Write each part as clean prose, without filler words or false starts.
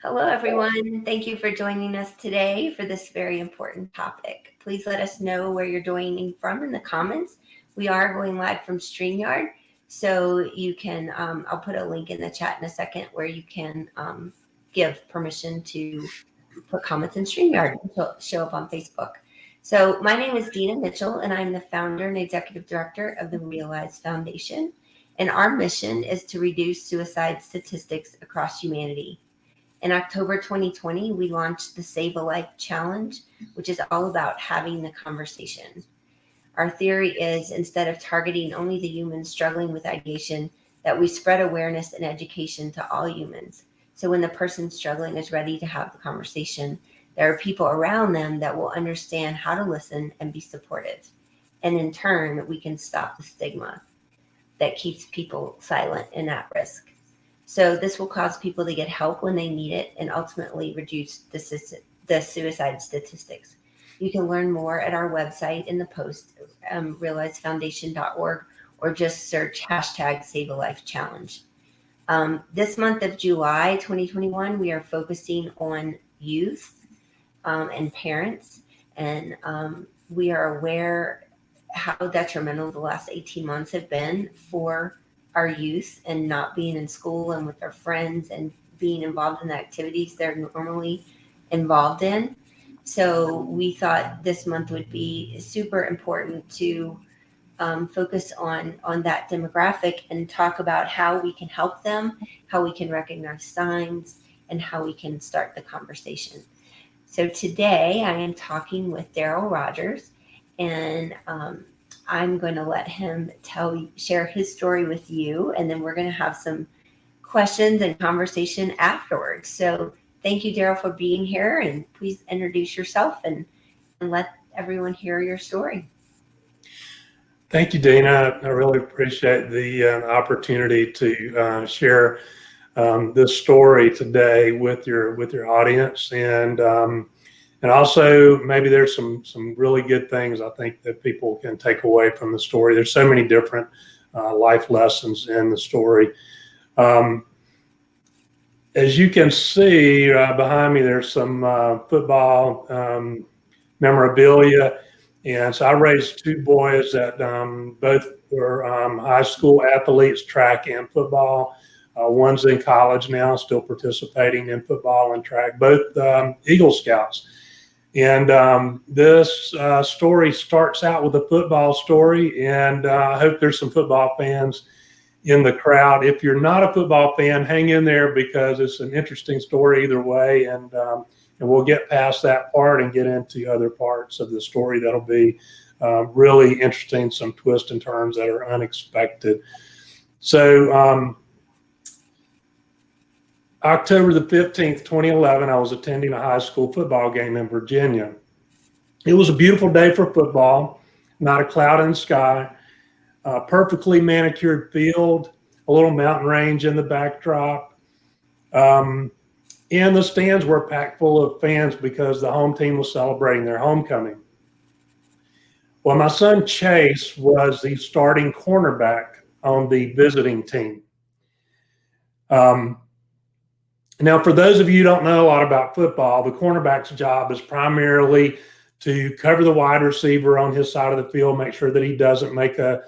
Hello, everyone. Thank you for joining us today for this very important topic. Please let us know where you're joining from in the comments. We are going live from StreamYard, so you can, I'll put a link in the chat in a second where you can give permission to put comments in StreamYard and show up on Facebook. So my name is Dina Mitchell, and I'm the founder and executive director of the Realize Foundation. And our mission is to reduce suicide statistics across humanity. In October 2020, we launched the SaveALifeChallenge, which is all about having the conversation. Our theory is, instead of targeting only the humans struggling with ideation, that we spread awareness and education to all humans. So when the person struggling is ready to have the conversation, there are people around them that will understand how to listen and be supportive. And in turn, we can stop the stigma that keeps people silent and at risk. So this will cause people to get help when they need it and ultimately reduce the suicide statistics. You can learn more at our website in the post, realizefoundation.org, or just search hashtag SaveALifeChallenge. This month of July 2021, we are focusing on youth and parents, and we are aware how detrimental the last 18 months have been for our youth and not being in school and with their friends and being involved in the activities they're normally involved in. So we thought this month would be super important to focus on that demographic and talk about how we can help them, how we can recognize signs, and how we can start the conversation. So today I am talking with Darryl Rodgers, and I'm going to let him share his story with you, and then we're going to have some questions and conversation afterwards. So thank you, Darryl, for being here, and please introduce yourself and let everyone hear your story. Thank you, Dana. I really appreciate the opportunity to share this story today with your audience, and also maybe there's some really good things I think that people can take away from the story. There's so many different life lessons in the story. As you can see behind me, there's some football memorabilia. And so I raised two boys that both were high school athletes, track and football. One's in college now, still participating in football and track, both Eagle Scouts. And this story starts out with a football story, and I hope there's some football fans in the crowd. If you're not a football fan, hang in there because it's an interesting story either way, and we'll get past that part and get into other parts of the story that'll be really interesting, some twists and turns that are unexpected. So October the 15th, 2011, I was attending a high school football game in Virginia. It was a beautiful day for football, not a cloud in the sky, a perfectly manicured field, a little mountain range in the backdrop. And the stands were packed full of fans because the home team was celebrating their homecoming. Well, my son Chase was the starting cornerback on the visiting team. Now, for those of you who don't know a lot about football, the cornerback's job is primarily to cover the wide receiver on his side of the field, make sure that he doesn't make a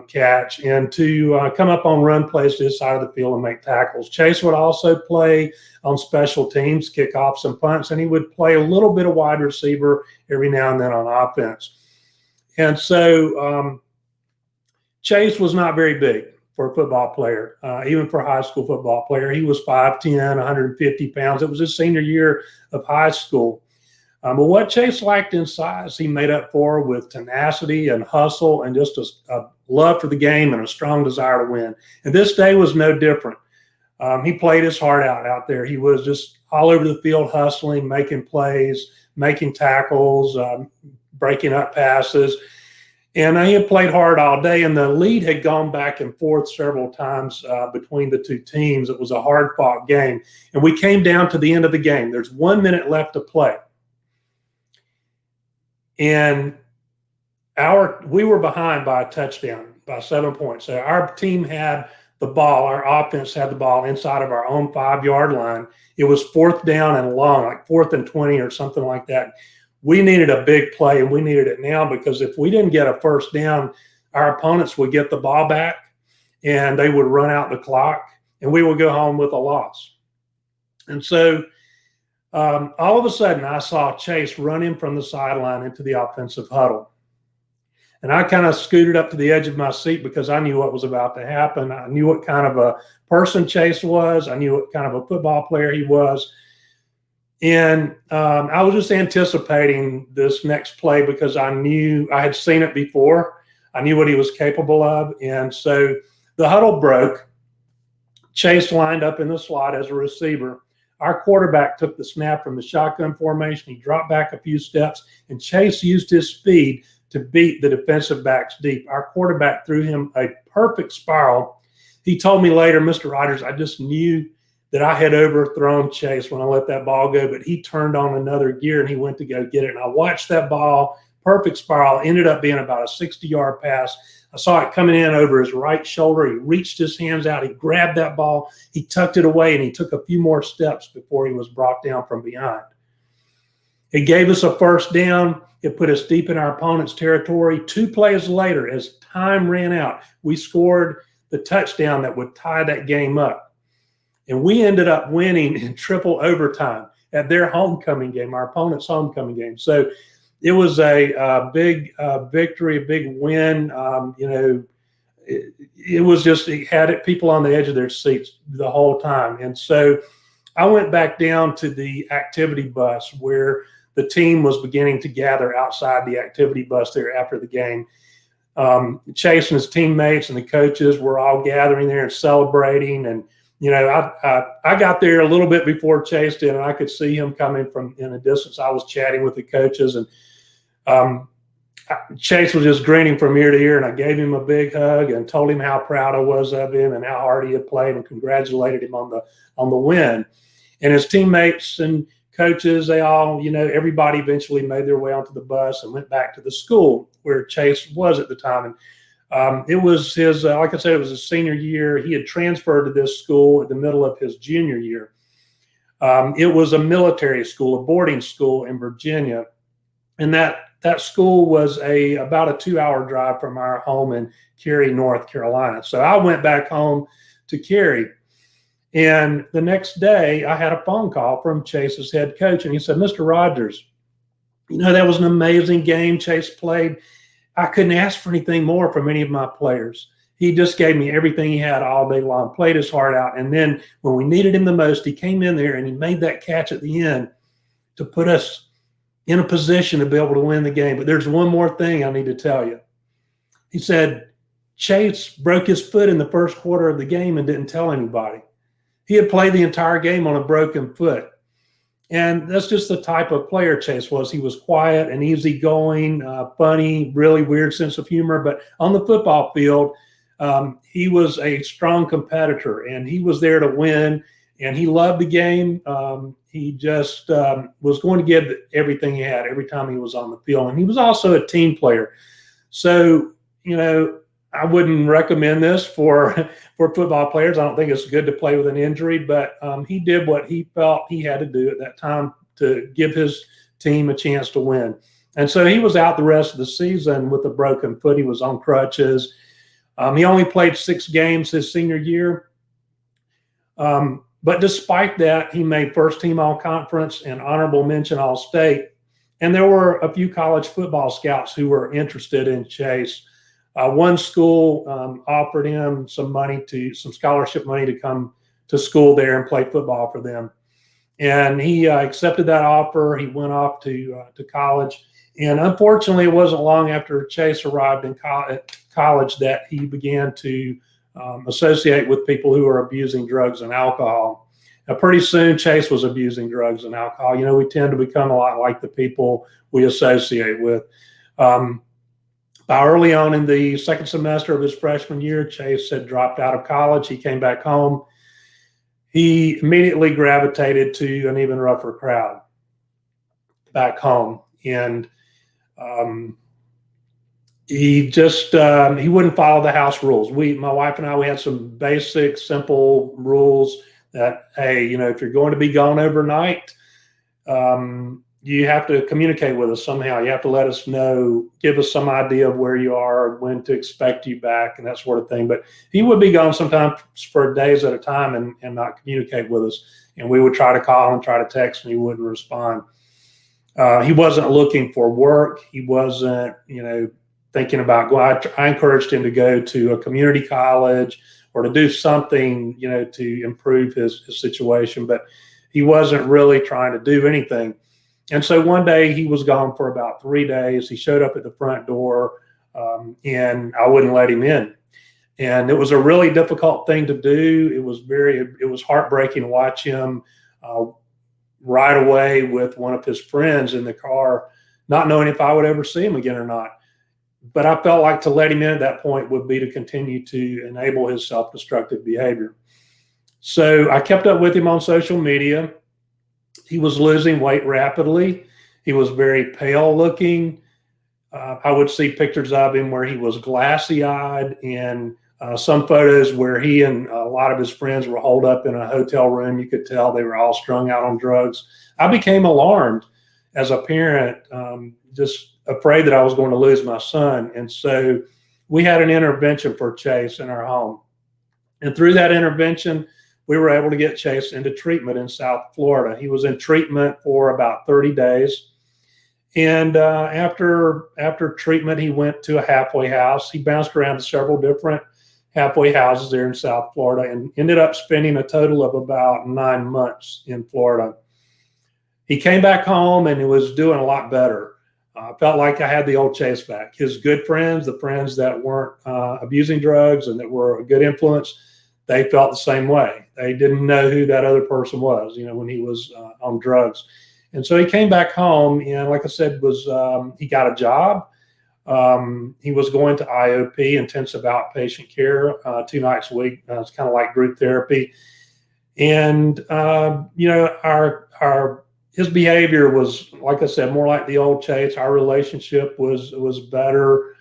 catch, and to come up on run plays to his side of the field and make tackles. Chase would also play on special teams, kickoffs and punts, and he would play a little bit of wide receiver every now and then on offense. And so Chase was not very big for a football player, even for a high school football player. He was 5'10", 150 pounds. It was his senior year of high school. But what Chase lacked in size, he made up for with tenacity and hustle and just a love for the game and a strong desire to win. And this day was no different. He played his heart out there. He was just all over the field hustling, making plays, making tackles, breaking up passes. And he had played hard all day, and the lead had gone back and forth several times between the two teams. It was a hard-fought game. And we came down to the end of the game. There's 1 minute left to play. And we were behind by a touchdown, by 7 points. So our team had the ball. Our offense had the ball inside of our own 5-yard line. It was 4th down and long, like 4th and 20 or something like that. We needed a big play, and we needed it now, because if we didn't get a first down, our opponents would get the ball back and they would run out the clock, and we would go home with a loss. And so all of a sudden, I saw Chase run in from the sideline into the offensive huddle. And I kind of scooted up to the edge of my seat because I knew what was about to happen. I knew what kind of a person Chase was. I knew what kind of a football player he was. And I was just anticipating this next play because I knew I had seen it before. I knew what he was capable of. And so the huddle broke. Chase lined up in the slot as a receiver. Our quarterback took the snap from the shotgun formation. He dropped back a few steps, and Chase used his speed to beat the defensive backs deep. Our quarterback threw him a perfect spiral. He told me later, Mr. Rodgers, I just knew that I had overthrown Chase when I let that ball go, but he turned on another gear and he went to go get it. And I watched that ball, perfect spiral, ended up being about a 60-yard pass. I saw it coming in over his right shoulder. He reached his hands out. He grabbed that ball. He tucked it away, and he took a few more steps before he was brought down from behind. It gave us a first down. It put us deep in our opponent's territory. 2 plays later, as time ran out, we scored the touchdown that would tie that game up. And we ended up winning in triple overtime at their homecoming game, our opponent's homecoming game. So it was a big victory, a big win. It was just, it had people on the edge of their seats the whole time. And so I went back down to the activity bus where the team was beginning to gather outside the activity bus there after the game. Chase and his teammates and the coaches were all gathering there and celebrating. And, I got there a little bit before Chase did, and I could see him coming from in a distance. I was chatting with the coaches, and Chase was just grinning from ear to ear, and I gave him a big hug and told him how proud I was of him and how hard he had played, and congratulated him on the win. And his teammates and coaches, they all, everybody eventually made their way onto the bus and went back to the school where Chase was at the time. And it was his, like I said, it was his senior year. He had transferred to this school in the middle of his junior year. It was a military school, a boarding school in Virginia. And that school was about a 2-hour drive from our home in Cary, North Carolina. So I went back home to Cary. And the next day, I had a phone call from Chase's head coach, and he said, Mr. Rodgers, that was an amazing game Chase played. I couldn't ask for anything more from any of my players. He just gave me everything he had all day long, played his heart out. And then when we needed him the most, he came in there and he made that catch at the end to put us in a position to be able to win the game. But there's one more thing I need to tell you. He said, Chase broke his foot in the first quarter of the game and didn't tell anybody. He had played the entire game on a broken foot. And that's just the type of player Chase was. He was quiet and easygoing, funny, really weird sense of humor. But on the football field, he was a strong competitor, and he was there to win. And he loved the game. He just was going to give everything he had every time he was on the field. And he was also a team player. So, I wouldn't recommend this for football players. I don't think it's good to play with an injury, but he did what he felt he had to do at that time to give his team a chance to win. And so he was out the rest of the season with a broken foot. He was on crutches. He only played 6 games his senior year. But despite that, he made first team all-conference and honorable mention all-state. And there were a few college football scouts who were interested in Chase. One school offered him some scholarship money to come to school there and play football for them. And he accepted that offer. He went off to college. And unfortunately, it wasn't long after Chase arrived in college that he began to associate with people who were abusing drugs and alcohol. Now, pretty soon, Chase was abusing drugs and alcohol. We tend to become a lot like the people we associate with. Early on in the second semester of his freshman year, Chase had dropped out of college. He came back home. He immediately gravitated to an even rougher crowd back home. And he just he wouldn't follow the house rules. My wife and I, we had some basic, simple rules that, hey, you know, if you're going to be gone overnight, you have to communicate with us somehow. You have to let us know, give us some idea of where you are, when to expect you back, and that sort of thing. But he would be gone sometimes for days at a time and not communicate with us. And we would try to call and try to text, and he wouldn't respond. He wasn't looking for work. He wasn't, you know, thinking about going. I encouraged him to go to a community college or to do something, you know, to improve his situation. But he wasn't really trying to do anything. And so one day he was gone for about 3 days. He showed up at the front door, and I wouldn't let him in. And it was a really difficult thing to do. It was heartbreaking to watch him right away with one of his friends in the car, not knowing if I would ever see him again or not. But I felt like to let him in at that point would be to continue to enable his self-destructive behavior. So I kept up with him on social media. He was losing weight rapidly. He was very pale looking. I would see pictures of him where he was glassy-eyed, and some photos where he and a lot of his friends were holed up in a hotel room. You could tell they were all strung out on drugs. I became alarmed as a parent, just afraid that I was going to lose my son. And so we had an intervention for Chase in our home. And through that intervention, we were able to get Chase into treatment in South Florida. He was in treatment for about 30 days. And after treatment, he went to a halfway house. He bounced around to several different halfway houses there in South Florida and ended up spending a total of about 9 months in Florida. He came back home and he was doing a lot better. I felt like I had the old Chase back. His good friends, the friends that weren't abusing drugs and that were a good influence, they felt the same way. They didn't know who that other person was, you know, when he was on drugs. And so he came back home, and like I said, he got a job. He was going to IOP, intensive outpatient care, 2 nights a week. It's kind of like group therapy. And, you know, his behavior was, like I said, more like the old Chase. Our relationship was better,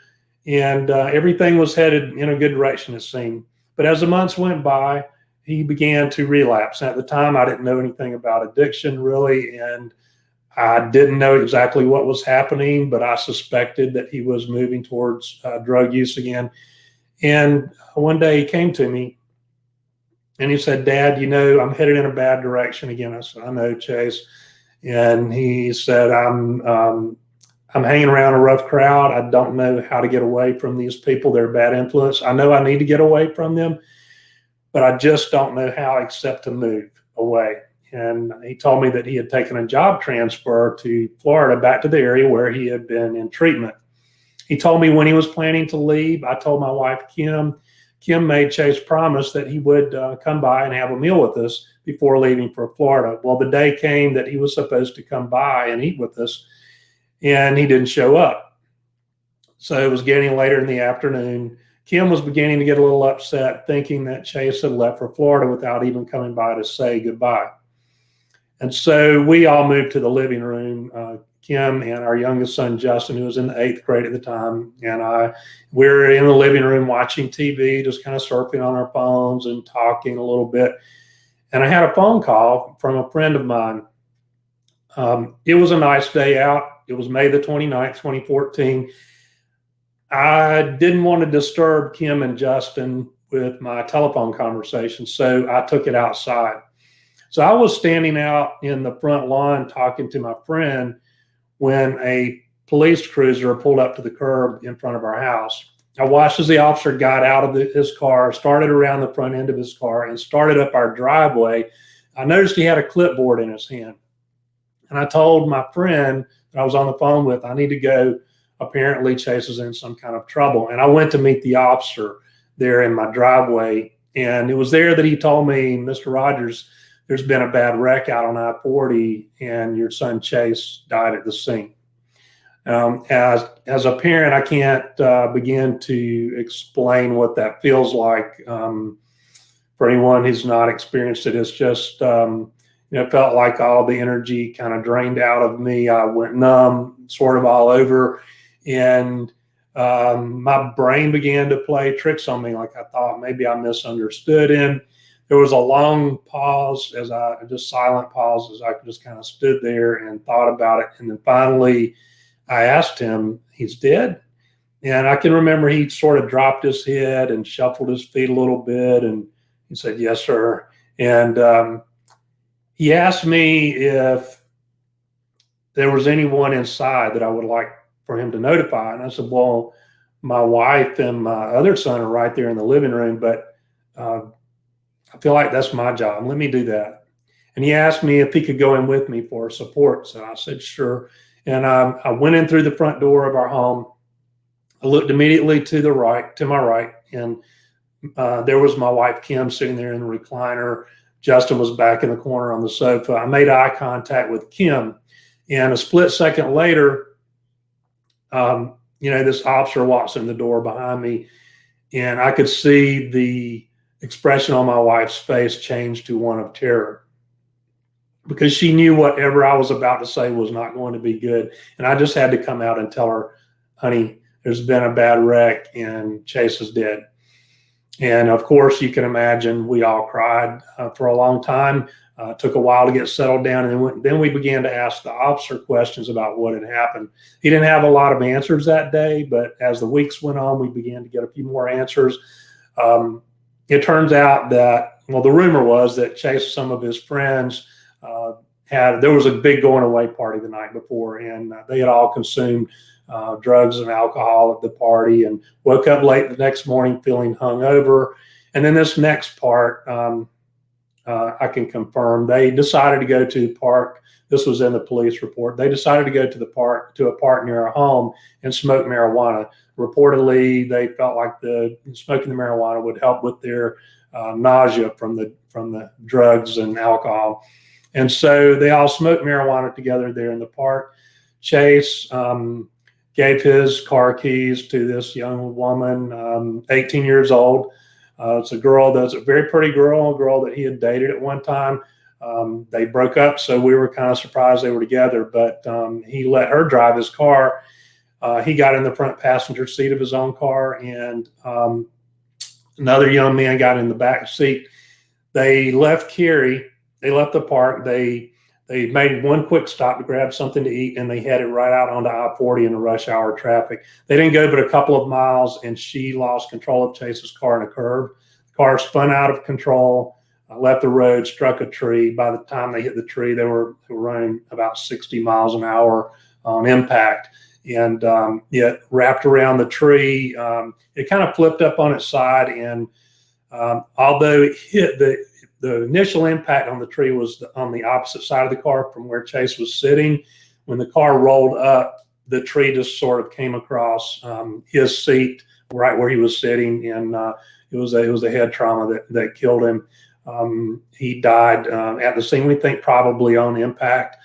and everything was headed in a good direction, it seemed. But as the months went by, he began to relapse. And at the time, I didn't know anything about addiction, really, and I didn't know exactly what was happening, but I suspected that he was moving towards drug use again. And one day he came to me and he said, "Dad, you know, I'm headed in a bad direction again." I said, "I know, Chase." And he said, I'm hanging around a rough crowd. I don't know how to get away from these people. They're a bad influence. I know I need to get away from them, but I just don't know how except to move away." And he told me that he had taken a job transfer to Florida, back to the area where he had been in treatment. He told me when he was planning to leave. I told my wife, Kim. Kim made Chase promise that he would come by and have a meal with us before leaving for Florida. Well, the day came that he was supposed to come by and eat with us, and he didn't show up. So it was getting later in the afternoon. Kim was beginning to get a little upset, thinking that Chase had left for Florida without even coming by to say goodbye. And so we all moved to the living room. Kim and our youngest son, Justin, who was in the 8th grade at the time, and we were in the living room watching TV, just kind of surfing on our phones and talking a little bit. And I had a phone call from a friend of mine. It was a nice day out. It was May the 29th, 2014. I didn't want to disturb Kim and Justin with my telephone conversation, so I took it outside. So I was standing out in the front lawn talking to my friend when a police cruiser pulled up to the curb in front of our house. I watched as the officer got out of his car, started around the front end of his car, and started up our driveway. I noticed he had a clipboard in his hand. And I told my friend that I was on the phone with, I need to go. Apparently Chase is in some kind of trouble. And I went to meet the officer there in my driveway. And it was there that he told me, "Mr. Rodgers, there's been a bad wreck out on I-40, and your son Chase died at the scene." As a parent, I can't begin to explain what that feels like. For anyone who's not experienced it, it's just, it felt like all the energy kind of drained out of me. I went numb, sort of all over. And my brain began to play tricks on me. Like I thought maybe I misunderstood him. There was a long pause just silent pause as I just kind of stood there and thought about it. And then finally I asked him, he's dead? And I can remember he sort of dropped his head and shuffled his feet a little bit. And he said, yes, sir. And he asked me if there was anyone inside that I would like for him to notify. And I said, well, my wife and my other son are right there in the living room, but I feel like that's my job. Let me do that. And he asked me if he could go in with me for support. So I said, sure. And I went in through the front door of our home. I looked immediately to my right, and there was my wife, Kim, sitting there in the recliner. Justin was back in the corner on the sofa. I made eye contact with Kim, and a split second later, this officer walks in the door behind me, and I could see the expression on my wife's face change to one of terror, because she knew whatever I was about to say was not going to be good. And I just had to come out and tell her, honey, there's been a bad wreck and Chase is dead. And of course, you can imagine we all cried for a long time. It took a while to get settled down. And then we began to ask the officer questions about what had happened. He didn't have a lot of answers that day, but as the weeks went on, we began to get a few more answers. It turns out that, the rumor was that Chase and some of his friends there was a big going away party the night before, and they had all consumed drugs and alcohol at the party and woke up late the next morning feeling hungover. And then this next part, I can confirm, they decided to go to the park. This was in the police report. They decided to go to a park near our home and smoke marijuana. Reportedly, they felt like smoking the marijuana would help with their nausea from the drugs and alcohol. And so they all smoked marijuana together there in the park. Chase gave his car keys to this young woman, 18 years old. It's a girl that's a very pretty girl, a girl that he had dated at one time. They broke up, so we were kind of surprised they were together, but he let her drive his car. He got in the front passenger seat of his own car, and another young man got in the back seat. They left Cary. They left the park. They made one quick stop to grab something to eat, and they headed right out onto I-40 in the rush hour traffic. They didn't go but a couple of miles, and she lost control of Chase's car in a curve. The car spun out of control, left the road, struck a tree. By the time they hit the tree, they were running about 60 miles an hour on impact. And it wrapped around the tree. It kind of flipped up on its side, and although it hit the initial impact on the tree was on the opposite side of the car from where Chase was sitting. When the car rolled up, the tree just sort of came across his seat right where he was sitting, and it was a head trauma that killed him. He died at the scene, we think probably on impact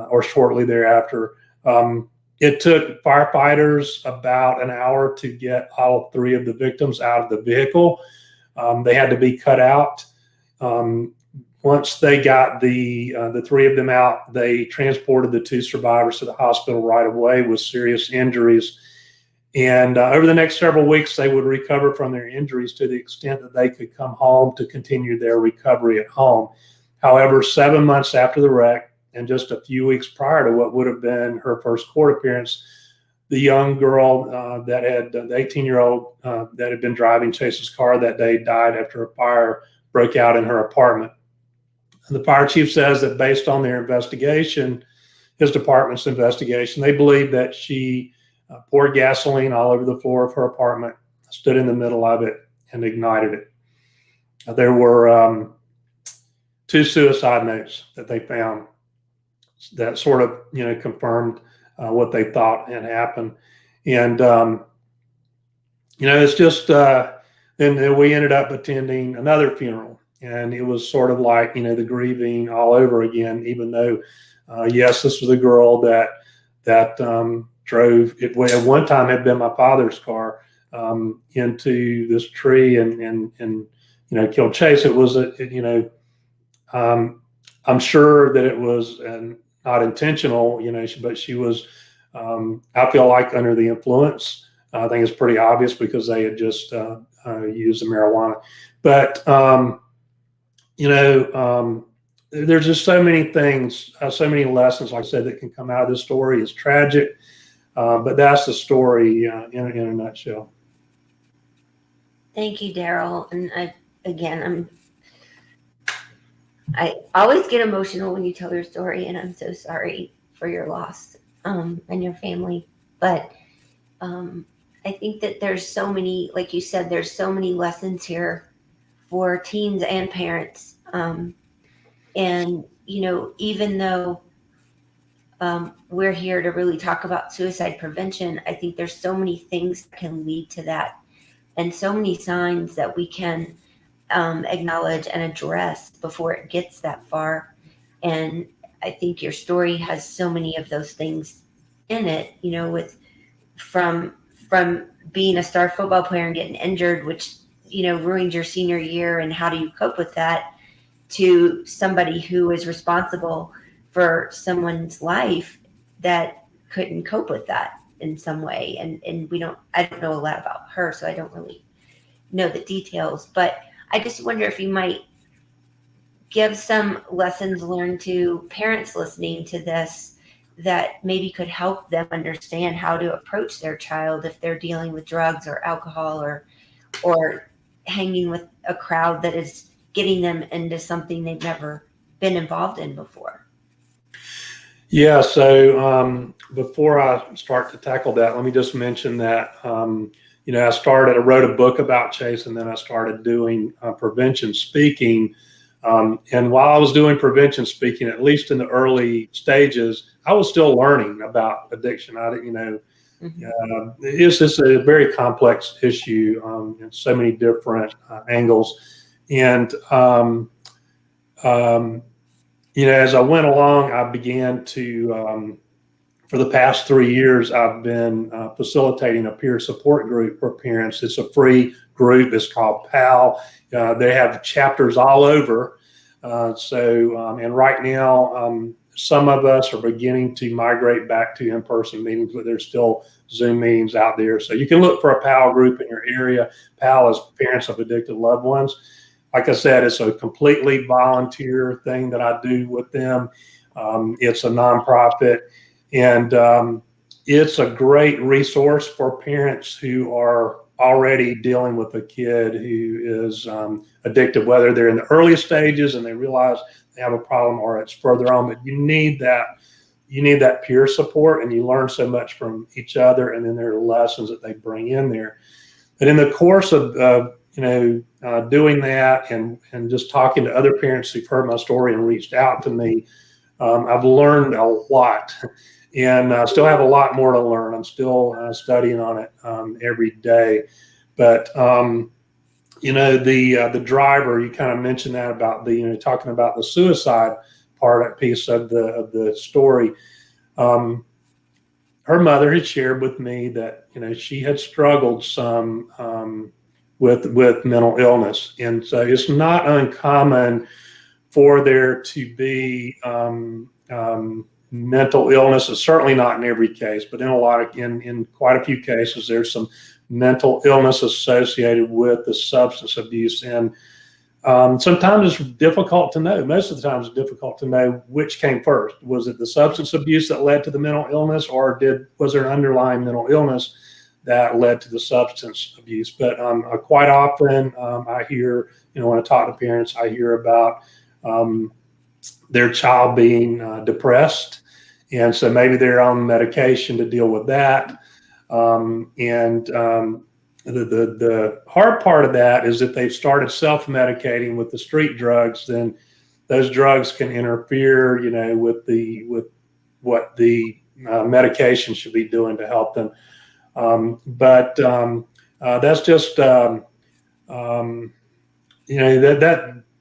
or shortly thereafter. It took firefighters about an hour to get all three of the victims out of the vehicle. They had to be cut out. Once they got the three of them out, they transported the two survivors to the hospital right away with serious injuries. And over the next several weeks, they would recover from their injuries to the extent that they could come home to continue their recovery at home. However, 7 months after the wreck, and just a few weeks prior to what would have been her first court appearance, the young girl the 18-year-old that had been driving Chase's car that day died after a fire broke out in her apartment. And the fire chief says that based on their investigation, his department's investigation, they believe that she poured gasoline all over the floor of her apartment, stood in the middle of it, and ignited it. There were 2 suicide notes that they found that sort of, confirmed what they thought had happened. And, it's just, then we ended up attending another funeral, and it was sort of like, the grieving all over again, even though, yes, this was a girl that drove, it at one time had been my father's car, into this tree and killed Chase. It was, I'm sure that it was not intentional, but she was, I feel like under the influence I think it's pretty obvious because they had just used the marijuana. But there's just so many things, so many lessons, like I said, that can come out of this story. It's tragic, but that's the story in a nutshell. Thank you, Darryl. And I always get emotional when you tell your story, and I'm so sorry for your loss and your family. But I think that there's so many, like you said, there's so many lessons here for teens and parents. And, even though we're here to really talk about suicide prevention, I think there's so many things that can lead to that, and so many signs that we can acknowledge and address before it gets that far. And I think your story has so many of those things in it, with from being a star football player and getting injured, which ruined your senior year, and how do you cope with that, to somebody who is responsible for someone's life that couldn't cope with that in some way. And I don't know a lot about her, so I don't really know the details, but I just wonder if you might give some lessons learned to parents listening to this that maybe could help them understand how to approach their child if they're dealing with drugs or alcohol, or hanging with a crowd that is getting them into something they've never been involved in before. Yeah, so before I start to tackle that, let me just mention that I wrote a book about Chase, and then I started doing prevention speaking. And while I was doing prevention speaking, at least in the early stages, I was still learning about addiction. It's just a very complex issue in so many different angles. And as I went along, I began to, for the past 3 years, I've been facilitating a peer support group for parents. It's a free group. It's called PAL. They have chapters all over. And right now, some of us are beginning to migrate back to in-person meetings, but there's still Zoom meetings out there. So you can look for a PAL group in your area. PAL is Parents of Addicted Loved Ones. Like I said, it's a completely volunteer thing that I do with them. It's a nonprofit, and it's a great resource for parents who are already dealing with a kid who is addicted, whether they're in the earliest stages and they realize they have a problem, or it's further on. But you need that peer support, and you learn so much from each other, and then there are lessons that they bring in there. But in the course of doing that and just talking to other parents who've heard my story and reached out to me, I've learned a lot, and I still have a lot more to learn. I'm still studying on it every day. But the driver, you kind of mentioned that about talking about the suicide piece of the story. Her mother had shared with me that she had struggled some with mental illness, and so it's not uncommon for there to be mental illness. It's certainly not in every case, but in quite a few cases, there's some mental illness associated with the substance abuse. And sometimes it's difficult to know. Most of the time, it's difficult to know which came first. Was it the substance abuse that led to the mental illness, or was there an underlying mental illness that led to the substance abuse? But quite often, I hear, when I talk to parents, I hear about their child being depressed, and so maybe they're on medication to deal with that. The hard part of that is if they've started self-medicating with the street drugs, then those drugs can interfere, with what the medication should be doing to help them. But that's just that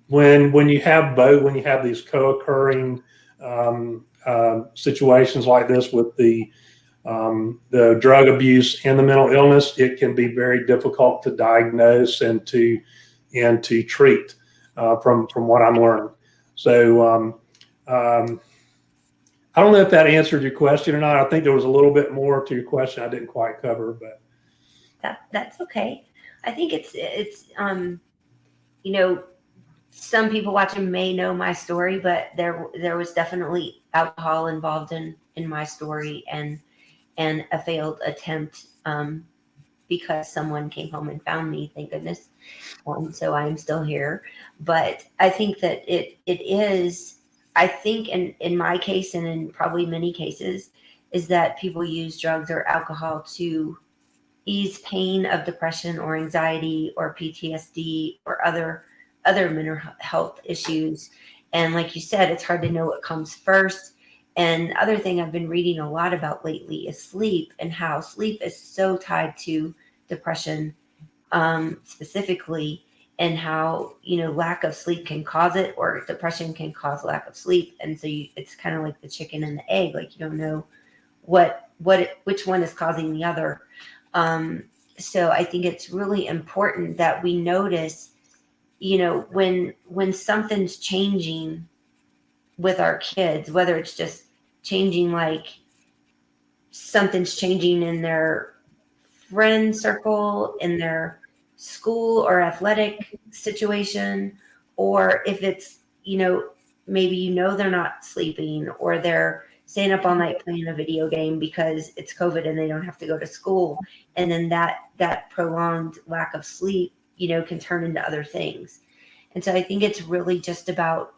when you have both, when you have these co-occurring situations like this with the drug abuse and the mental illness, it can be very difficult to diagnose and to treat from what I'm learning. So I don't know if that answered your question or not. I think there was a little bit more to your question I didn't quite cover, but That's okay. I think it's you know, some people watching may know my story, but there was definitely alcohol involved in my story, and a failed attempt, because someone came home and found me, thank goodness. So I am still here. But I think that it is, I think in my case, and in probably many cases, is that people use drugs or alcohol to ease pain of depression or anxiety or PTSD or other mental health issues. And like you said, it's hard to know what comes first. And the other thing I've been reading a lot about lately is sleep, and how sleep is so tied to depression, specifically, and how, lack of sleep can cause it, or depression can cause lack of sleep. And so it's kind of like the chicken and the egg, like you don't know which one is causing the other. So I think it's really important that we notice, when something's changing with our kids, whether it's just changing, like something's changing in their friend circle, in their school or athletic situation, or if it's, maybe they're not sleeping, or they're staying up all night playing a video game because it's COVID and they don't have to go to school. And then that prolonged lack of sleep, can turn into other things. And so I think it's really just about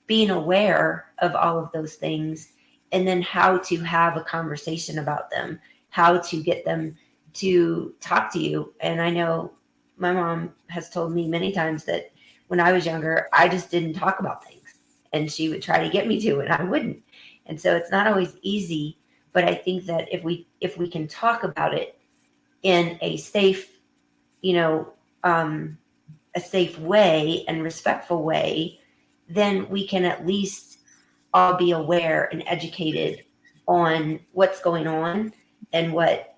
being aware of all of those things, and then how to have a conversation about them, how to get them to talk to you. And I know my mom has told me many times that when I was younger, I just didn't talk about things, and she would try to get me to, and I wouldn't. And so it's not always easy, but I think that if we can talk about it in a safe, a safe way and respectful way, then we can at least all be aware and educated on what's going on, and what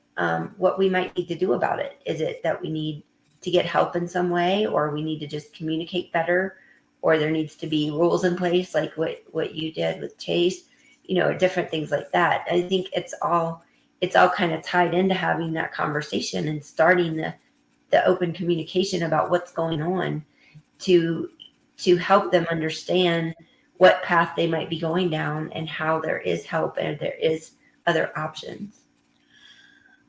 we might need to do about it. Is it that we need to get help in some way, or we need to just communicate better, or there needs to be rules in place, like what you did with Chase, or different things like that. I think it's all kind of tied into having that conversation and starting the open communication about what's going on, to help them understand what path they might be going down, and how there is help and there is other options.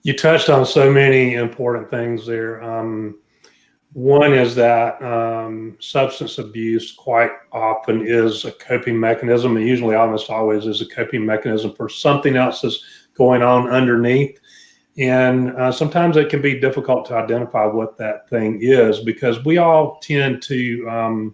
You touched on so many important things there. One is that substance abuse quite often is a coping mechanism, and usually almost always is a coping mechanism for something else that's going on underneath. And sometimes it can be difficult to identify what that thing is, because we all tend to,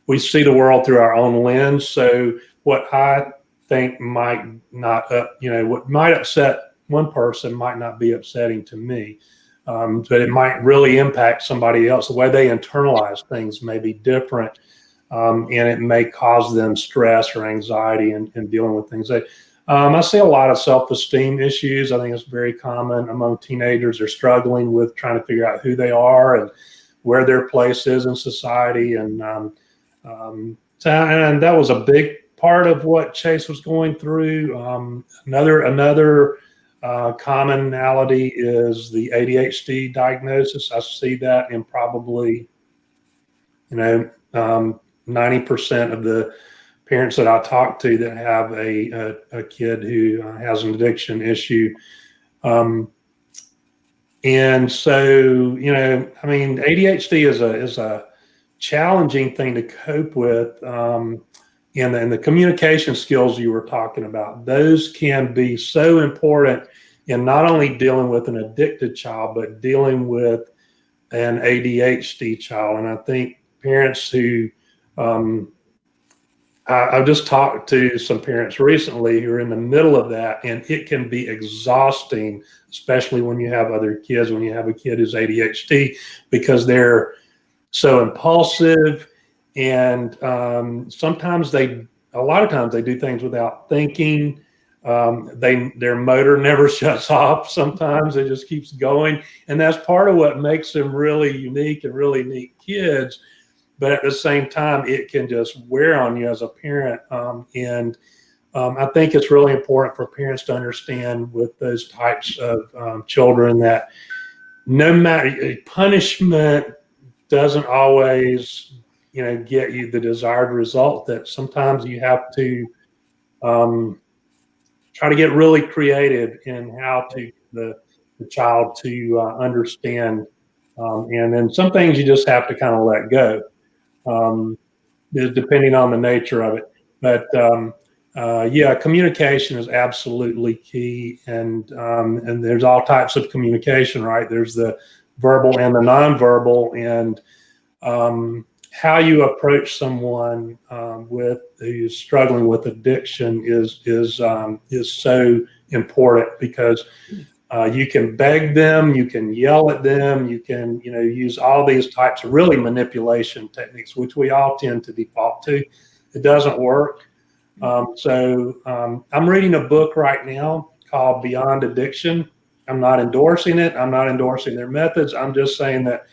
we see the world through our own lens. So what I think might not, what might upset one person might not be upsetting to me. But it might really impact somebody else. The way they internalize things may be different, and it may cause them stress or anxiety in dealing with things. I see a lot of self-esteem issues. I think it's very common among teenagers. They're struggling with trying to figure out who they are and where their place is in society. And that was a big part of what Chase was going through. Another commonality is the ADHD diagnosis. I see that in probably 90% of the parents that I talk to that have a kid who has an addiction issue. And so, ADHD is a challenging thing to cope with. And the communication skills you were talking about, those can be so important in not only dealing with an addicted child, but dealing with an ADHD child. And I think parents who, I've just talked to some parents recently who are in the middle of that, and it can be exhausting, especially when you have other kids, when you have a kid who's ADHD, because they're so impulsive. And a lot of times they do things without thinking. Their motor never shuts off. Sometimes it just keeps going. And that's part of what makes them really unique and really neat kids. But at the same time, it can just wear on you as a parent. I think it's really important for parents to understand with those types of children that no matter punishment doesn't always, get you the desired result. That sometimes you have to try to get really creative in how to the child to understand, and then some things you just have to kind of let go, depending on the nature of it. But yeah, communication is absolutely key, and there's all types of communication, right? There's the verbal and the nonverbal, and how you approach someone who's struggling with addiction is so important, because you can beg them, you can yell at them, you can use all these types of really manipulation techniques, which we all tend to default to. It doesn't work. I'm reading a book right now called Beyond Addiction. I'm not endorsing it. I'm not endorsing their methods. I'm just saying that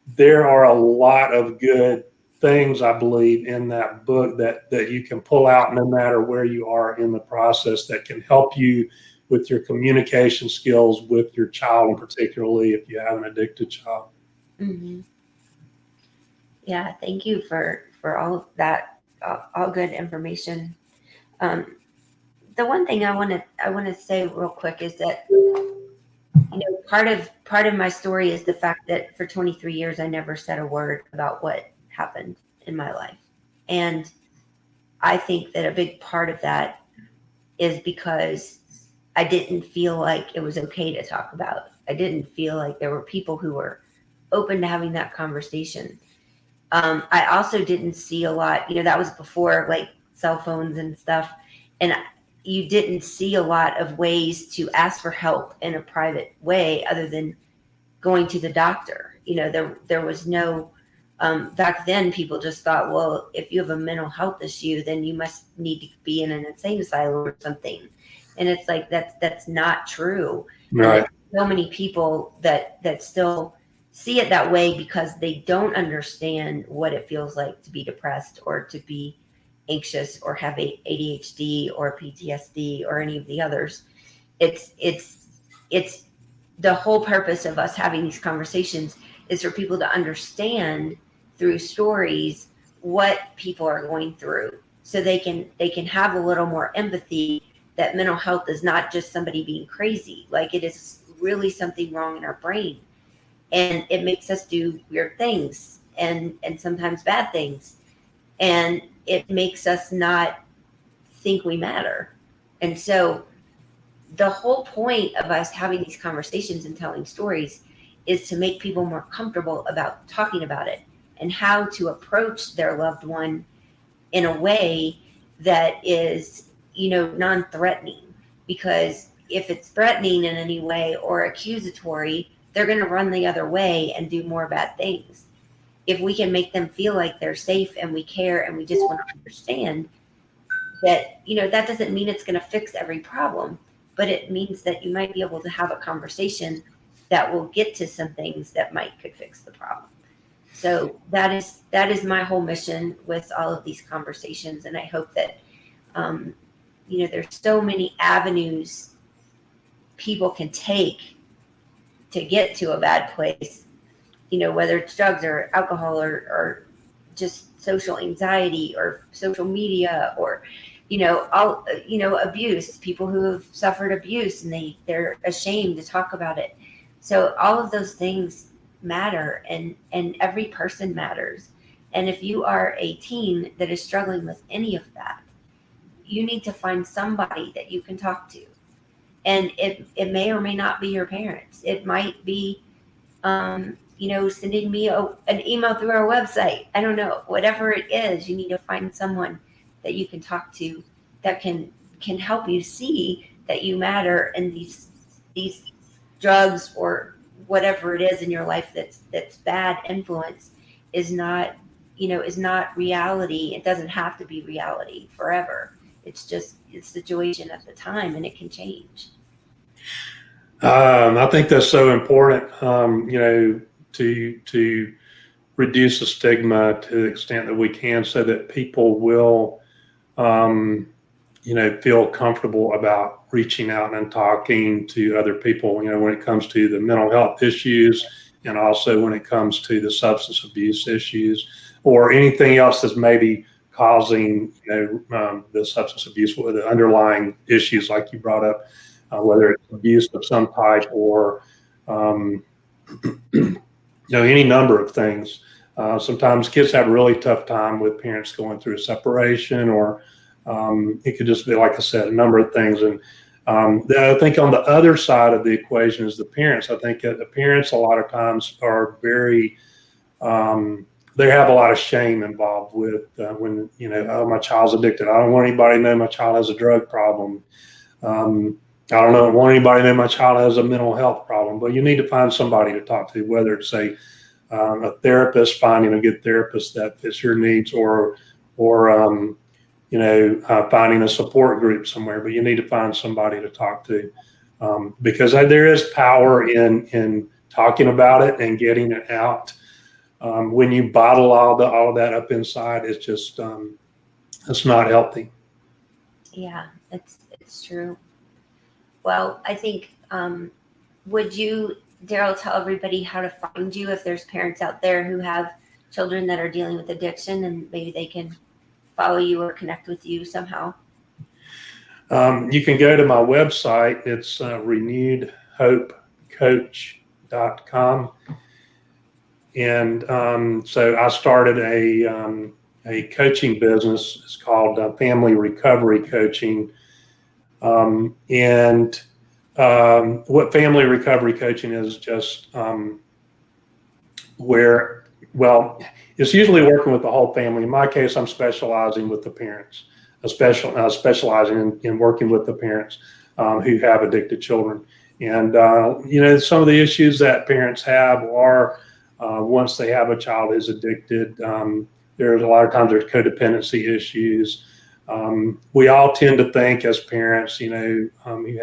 there are a lot of good things, I believe, in that book that you can pull out no matter where you are in the process, that can help you with your communication skills with your child, and particularly if you have an addicted child. Mm-hmm. Yeah, thank you for all of that, all good information. The one thing I want to say real quick is that part of my story is the fact that for 23 years I never said a word about what happened in my life, and I think that a big part of that is because I didn't feel like it was okay to talk about. I didn't feel like there were people who were open to having that conversation. I also didn't see a lot, that was before like cell phones and stuff. And you didn't see a lot of ways to ask for help in a private way other than going to the doctor. There was no, back then people just thought, well, if you have a mental health issue, then you must need to be in an insane asylum or something. And it's like, that's not true. Right. So many people that still see it that way because they don't understand what it feels like to be depressed or to be anxious or have ADHD or PTSD or any of the others. It's the whole purpose of us having these conversations is for people to understand through stories what people are going through, so they can have a little more empathy, that mental health is not just somebody being crazy. Like, it is really something wrong in our brain, and it makes us do weird things and sometimes bad things, and it makes us not think we matter. And so the whole point of us having these conversations and telling stories is to make people more comfortable about talking about it and how to approach their loved one in a way that is, non-threatening. Because if it's threatening in any way or accusatory, they're going to run the other way and do more bad things. If we can make them feel like they're safe and we care and we just want to understand that, that doesn't mean it's going to fix every problem, but it means that you might be able to have a conversation that will get to some things that could fix the problem. So that is my whole mission with all of these conversations. And I hope that, there's so many avenues people can take to get to a bad place, whether it's drugs or alcohol or just social anxiety or social media or, abuse, people who have suffered abuse and they're ashamed to talk about it. So all of those things matter, and every person matters. And if you are a teen that is struggling with any of that, you need to find somebody that you can talk to. And it may or may not be your parents. It might be, sending me an email through our website. I don't know. Whatever it is, you need to find someone that you can talk to that can help you see that you matter, and these drugs or whatever it is in your life that's bad influence is not reality. It doesn't have to be reality forever. It's just situation at the time, and it can change. I think that's so important, to reduce the stigma to the extent that we can, so that people will, feel comfortable about reaching out and talking to other people, when it comes to the mental health issues, and also when it comes to the substance abuse issues or anything else that's maybe causing, the substance abuse, or the underlying issues like you brought up, whether it's abuse of some type or, any number of things. Sometimes kids have a really tough time with parents going through a separation, or it could just be, like I said, a number of things. And I think on the other side of the equation is the parents. I think the parents a lot of times are very, they have a lot of shame involved with when, oh, my child's addicted. I don't want anybody to know my child has a drug problem. I don't want anybody to know my child has a mental health problem. But you need to find somebody to talk to, whether it's a therapist, finding a good therapist that fits your needs, or finding a support group somewhere. But you need to find somebody to talk to, because there is power in talking about it and getting it out. When you bottle all of that up inside, it's just it's not healthy. Yeah, it's true. Well, I think, would you, Darryl, tell everybody how to find you if there's parents out there who have children that are dealing with addiction, and maybe they can follow you or connect with you somehow? You can go to my website. It's renewedhopecoach.com. And so I started a coaching business. It's called Family Recovery Coaching. And what family recovery coaching is, just it's usually working with the whole family. In my case, I'm specializing with the parents, specializing in working with the parents who have addicted children. And, some of the issues that parents have are, once they have a child who's addicted, there's a lot of times there's codependency issues. We all tend to think as parents, you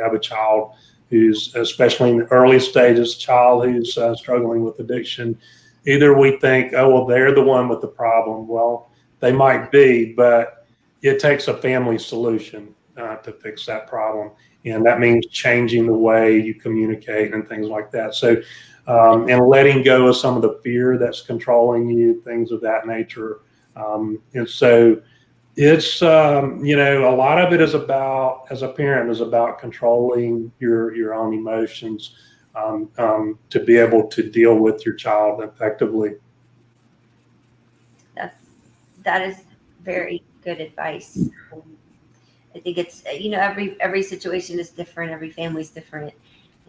have a child who's, especially in the early stages, child who's struggling with addiction. Either we think, oh, well, they're the one with the problem. Well, they might be, but it takes a family solution to fix that problem. And that means changing the way you communicate and things like that. So, and letting go of some of the fear that's controlling you, things of that nature. And so it's, a lot of it is about, as a parent, is about controlling your own emotions, to be able to deal with your child effectively. That is very good advice. I think it's, every situation is different. Every family's different.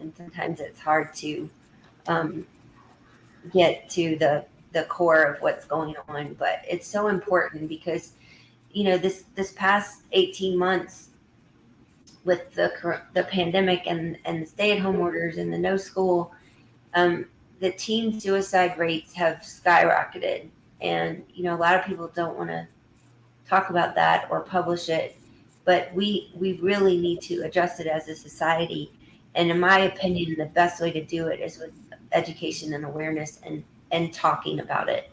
And sometimes it's hard to get to the core of what's going on. But it's so important because, this past 18 months with the pandemic and the stay-at-home orders and the no school, the teen suicide rates have skyrocketed. And, a lot of people don't want to talk about that or publish it, but we really need to adjust it as a society. And in my opinion, the best way to do it is with education and awareness and talking about it.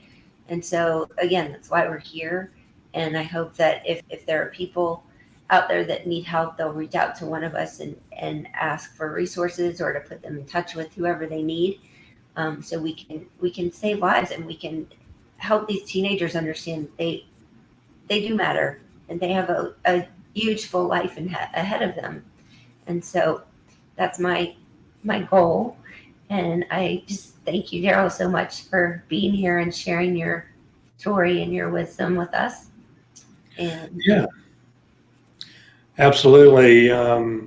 And so, again, that's why we're here. And I hope that if there are people out there that need help, they'll reach out to one of us and ask for resources, or to put them in touch with whoever they need, so we can save lives, and we can help these teenagers understand they do matter, and they have a huge full life ahead of them. And so that's my goal. And I just thank you, Darryl, so much for being here and sharing your story and your wisdom with us. And yeah, absolutely. I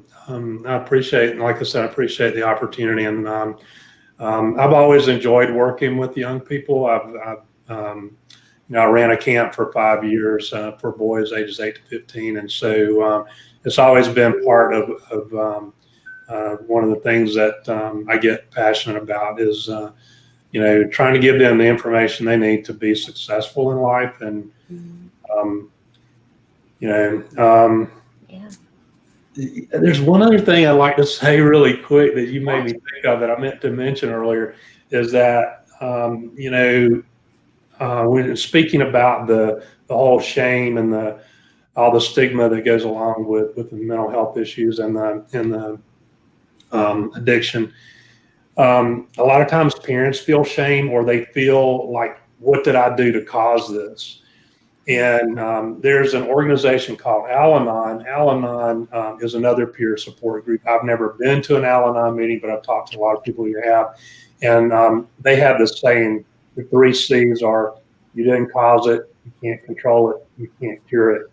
appreciate, and like I said, I appreciate the opportunity. And I've always enjoyed working with young people. I ran a camp for 5 years for boys ages 8 to 15. And so it's always been part of one of the things that I get passionate about is, trying to give them the information they need to be successful in life. And, there's one other thing I'd like to say really quick that you made me think of that I meant to mention earlier, is that, when speaking about the whole shame and all the stigma that goes along with the mental health issues and the addiction. A lot of times parents feel shame, or they feel like, what did I do to cause this? And there's an organization called Al-Anon. Al-Anon is another peer support group. I've never been to an Al-Anon meeting, but I've talked to a lot of people who have. And they have this saying, the 3 C's are: you didn't cause it, you can't control it, you can't cure it.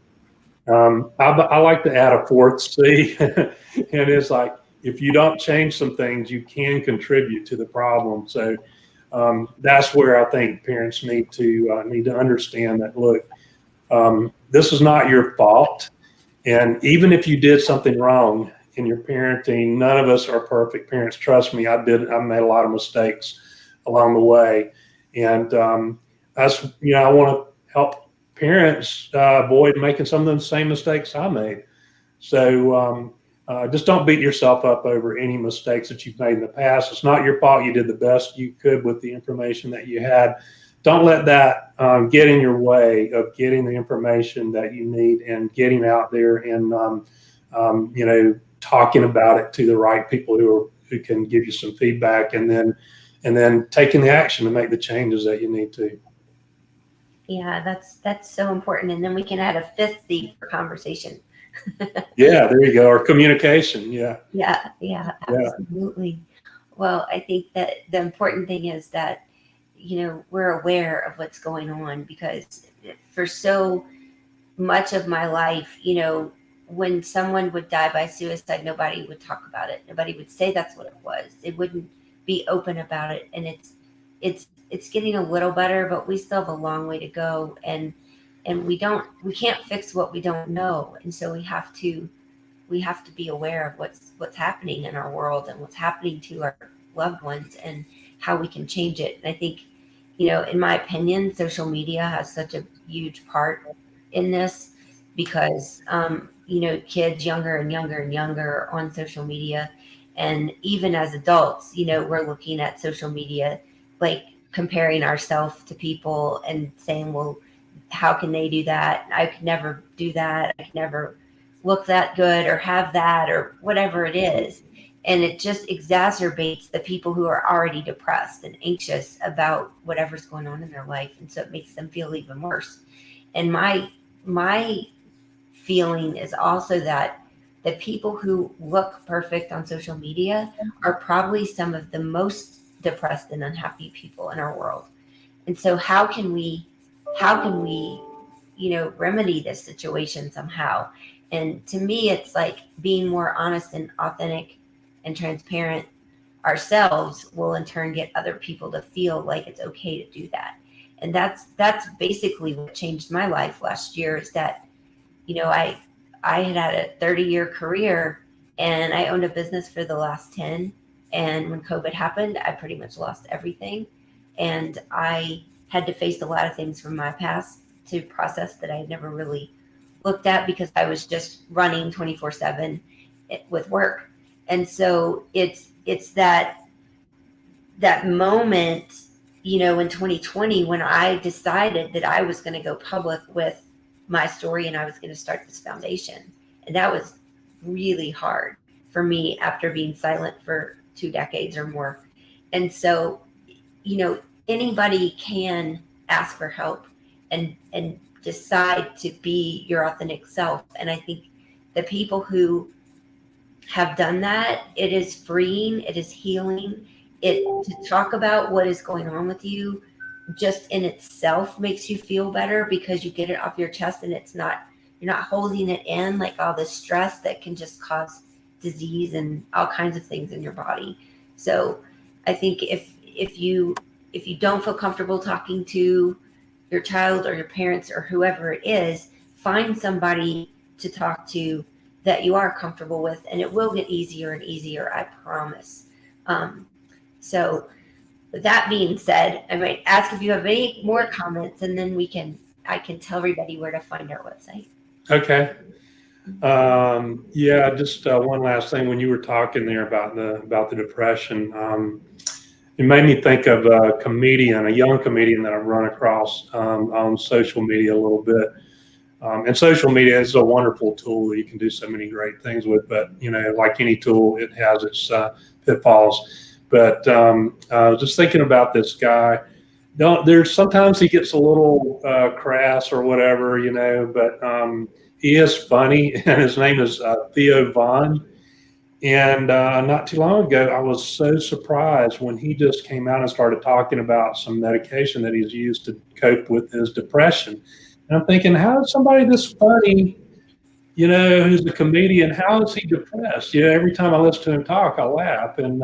I like to add a 4th C, and it's like, if you don't change some things, you can contribute to the problem. So that's where I think parents need to understand that, look, this is not your fault. And even if you did something wrong in your parenting, none of us are perfect parents. Trust me, I made a lot of mistakes along the way. And I want to help parents avoid making some of the same mistakes I made. So just don't beat yourself up over any mistakes that you've made in the past. It's not your fault. You did the best you could with the information that you had. Don't let that get in your way of getting the information that you need and getting out there and talking about it to the right people who can give you some feedback, and then taking the action to make the changes that you need to. Yeah, that's so important. And then we can add a 5th C for conversation. Yeah, there you go. Or communication. Yeah. Yeah, absolutely. Well, I think that the important thing is that, we're aware of what's going on, because for so much of my life, when someone would die by suicide, nobody would talk about it. Nobody would say that's what it was. They wouldn't be open about it. And it's getting a little better, but we still have a long way to go. And we can't fix what we don't know. And so we have to be aware of what's happening in our world and what's happening to our loved ones and how we can change it. And I think, in my opinion, social media has such a huge part in this, because, kids younger and younger and younger are on social media. And even as adults, we're looking at social media, like comparing ourselves to people and saying, well, how can they do that? I could never do that. I could never look that good or have that or whatever it is. And it just exacerbates the people who are already depressed and anxious about whatever's going on in their life. And so it makes them feel even worse. And my feeling is also that the people who look perfect on social media are probably some of the most depressed and unhappy people in our world. And so how can we remedy this situation somehow? And to me, it's like being more honest and authentic and transparent ourselves will in turn get other people to feel like it's okay to do that. And that's basically what changed my life last year, is that, I had a 30-year career, and I owned a business for the last 10. And when COVID happened, I pretty much lost everything. And I had to face a lot of things from my past to process that I had never really looked at, because I was just running 24/7 with work. And so it's that moment, in 2020, when I decided that I was going to go public with my story and I was going to start this foundation. And that was really hard for me after being silent for 2 decades or more. And so, anybody can ask for help and decide to be your authentic self. And I think the people who have done that, it is freeing, it is healing. To talk about what is going on with you just in itself makes you feel better, because you get it off your chest, and you're not holding it in, like all this stress that can just cause disease and all kinds of things in your body. So I think if you don't feel comfortable talking to your child or your parents or whoever it is, find somebody to talk to that you are comfortable with, and it will get easier and easier, I promise. So with that being said, I might ask if you have any more comments, and then I can tell everybody where to find our website. Okay. Just one last thing. When you were talking there about the depression, it made me think of a young comedian that I've run across on social media a little bit. And social media is a wonderful tool. You can do so many great things with, but like any tool, it has its pitfalls. But just thinking about this guy, there's sometimes he gets a little crass or whatever, but he is funny, and his name is Theo Vaughn. And not too long ago, I was so surprised when he just came out and started talking about some medication that he's used to cope with his depression. And I'm thinking, how is somebody this funny, who's a comedian, how is he depressed? Every time I listen to him talk, I laugh. And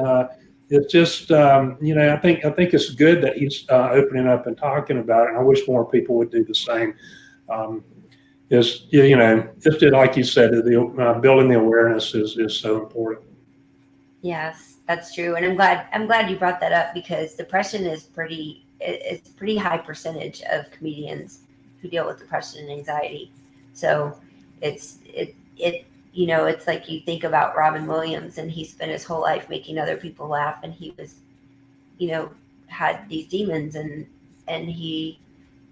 it's just, I think it's good that he's opening up and talking about it. And I wish more people would do the same. Just like you said, building the awareness is so important. Yes, that's true. And I'm glad you brought that up, because depression is it's pretty high percentage of comedians who deal with depression and anxiety. So it's like you think about Robin Williams, and he spent his whole life making other people laugh, and he was, had these demons, and he,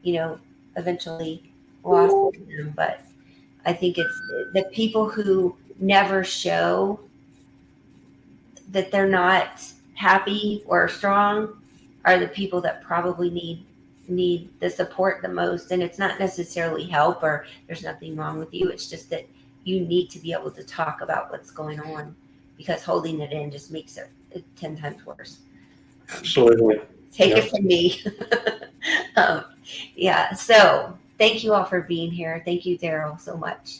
eventually lost them. But I think it's the people who never show that they're not happy or strong are the people that probably need the support the most. And it's not necessarily help, or there's nothing wrong with you. It's just that you need to be able to talk about what's going on, because holding it in just makes it 10 times worse. Absolutely. Take it from me. Yeah. So thank you all for being here. Thank you, Darryl, so much.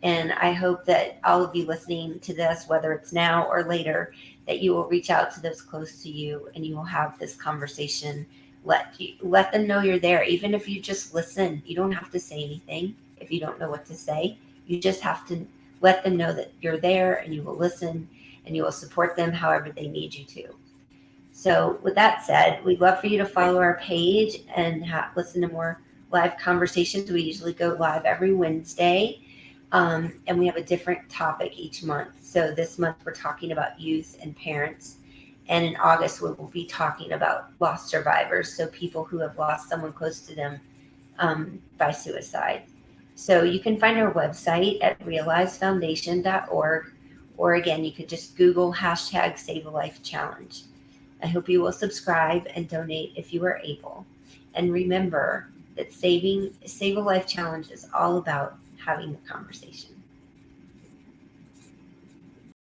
And I hope that all of you listening to this, whether it's now or later, that you will reach out to those close to you, and you will have this conversation. Let them know you're there. Even if you just listen, you don't have to say anything if you don't know what to say. You just have to let them know that you're there, and you will listen, and you will support them however they need you to. So with that said, we'd love for you to follow our page and listen to more live conversations. We usually go live every Wednesday, and we have a different topic each month. So this month we're talking about youth and parents. And in August, we will be talking about lost survivors, so people who have lost someone close to them by suicide. So you can find our website at realizefoundation.org, or again, you could just Google #SaveALifeChallenge. I hope you will subscribe and donate if you are able. And remember that Save a Life Challenge is all about having the conversation.